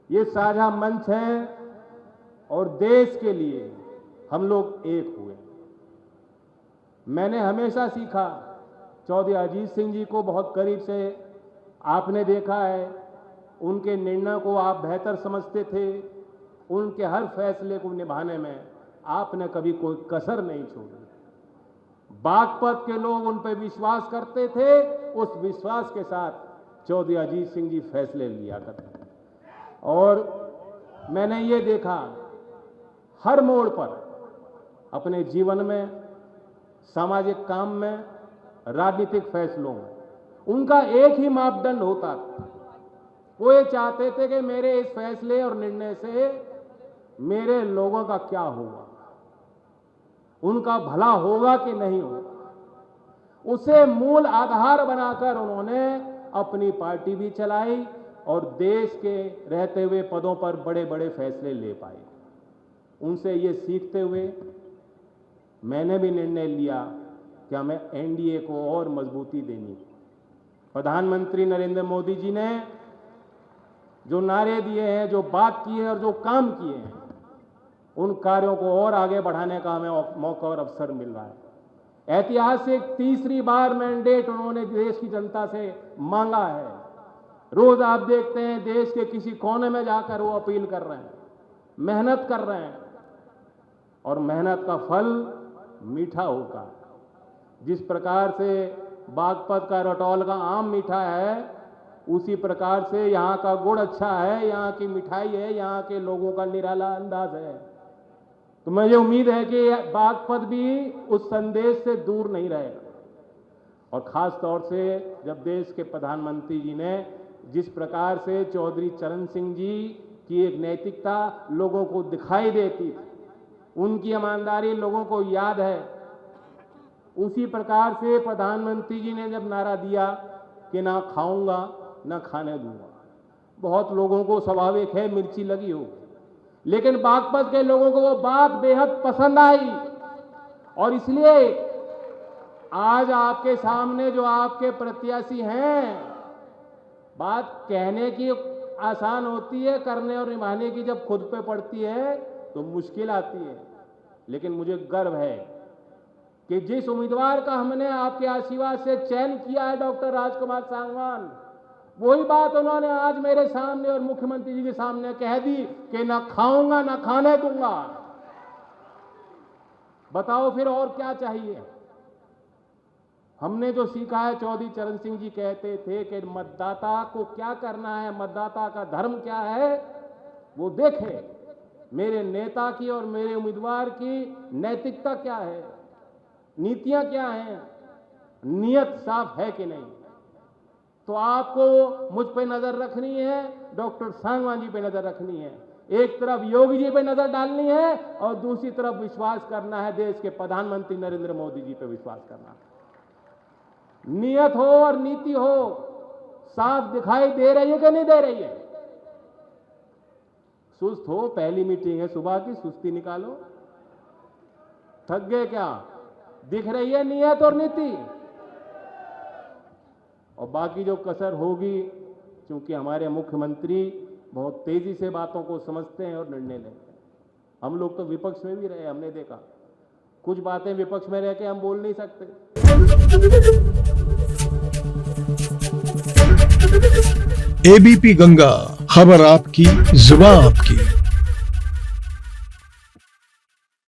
ये साझा मंच है और देश के लिए हम लोग एक हुए। मैंने हमेशा सीखा, चौधरी अजीत सिंह जी को बहुत करीब से आपने देखा है, उनके निर्णय को आप बेहतर समझते थे, उनके हर फैसले को निभाने में आपने कभी कोई कसर नहीं छोड़ी। बागपत के लोग उन पर विश्वास करते थे, उस विश्वास के साथ चौधरी अजीत सिंह जी फैसले लिया करते थे। और मैंने ये देखा हर मोड़ पर अपने जीवन में, सामाजिक काम में, राजनीतिक फैसलों में उनका एक ही मापदंड होता था। वो ये चाहते थे कि मेरे इस फैसले और निर्णय से मेरे लोगों का क्या होगा, उनका भला होगा कि नहीं होगा। उसे मूल आधार बनाकर उन्होंने अपनी पार्टी भी चलाई और देश के रहते हुए पदों पर बड़े बड़े फैसले ले पाए। उनसे ये सीखते हुए मैंने भी निर्णय लिया कि हमें एनडीए को और मजबूती देनी। प्रधानमंत्री नरेंद्र मोदी जी ने जो नारे दिए हैं, जो बात की है और जो काम किए हैं, उन कार्यों को और आगे बढ़ाने का हमें मौका और अवसर मिल रहा है। ऐतिहासिक तीसरी बार मैंडेट उन्होंने देश की जनता से मांगा है। रोज आप देखते हैं देश के किसी कोने में जाकर वो अपील कर रहे हैं, मेहनत कर रहे हैं और मेहनत का फल मीठा होता है। जिस प्रकार से बागपत का रटौल का आम मीठा है, उसी प्रकार से यहाँ का गुड़ अच्छा है, यहाँ की मिठाई है, यहाँ के लोगों का निराला अंदाज है। तो मुझे उम्मीद है कि बागपत भी उस संदेश से दूर नहीं रहेगा। और खास तौर से जब देश के प्रधानमंत्री जी ने जिस प्रकार से चौधरी चरण सिंह जी की एक नैतिकता लोगों को दिखाई देती थी, उनकी ईमानदारी लोगों को याद है, उसी प्रकार से प्रधानमंत्री जी ने जब नारा दिया कि ना खाऊंगा ना खाने दूंगा, बहुत लोगों को स्वाभाविक है मिर्ची लगी हो, लेकिन बागपत के लोगों को वो बात बेहद पसंद आई। और इसलिए आज आपके सामने जो आपके प्रत्याशी हैं, बात कहने की आसान होती है, करने और निभाने की जब खुद पे पड़ती है तो मुश्किल आती है। लेकिन मुझे गर्व है कि जिस उम्मीदवार का हमने आपके आशीर्वाद से चयन किया है, डॉक्टर राजकुमार सांगवान, वही बात उन्होंने आज मेरे सामने और मुख्यमंत्री जी के सामने कह दी कि ना खाऊंगा ना खाने दूंगा। बताओ फिर और क्या चाहिए। हमने जो सीखा है, चौधरी चरण सिंह जी कहते थे कि मतदाता को क्या करना है, मतदाता का धर्म क्या है, वो देखे मेरे नेता की और मेरे उम्मीदवार की नैतिकता क्या है, नीतियां क्या हैं, नियत साफ है कि नहीं। तो आपको मुझ पे नजर रखनी है, डॉक्टर सांगवान जी पे नजर रखनी है, एक तरफ योगी जी पे नजर डालनी है और दूसरी तरफ विश्वास करना है देश के प्रधानमंत्री नरेंद्र मोदी जी पे विश्वास करना है। नियत हो और नीति हो साफ दिखाई दे रही है कि नहीं दे रही है। सुस्त हो, पहली मीटिंग है सुबह की, सुस्ती निकालो। थक गए क्या? दिख रही है नियत और नीति। और बाकी जो कसर होगी, क्योंकि हमारे मुख्यमंत्री बहुत तेजी से बातों को समझते हैं और निर्णय लेते हैं। हम लोग तो विपक्ष में भी रहे, हमने देखा कुछ बातें विपक्ष में रह के हम बोल नहीं सकते। एबीपी गंगा, खबर आपकी, जुबान आपकी।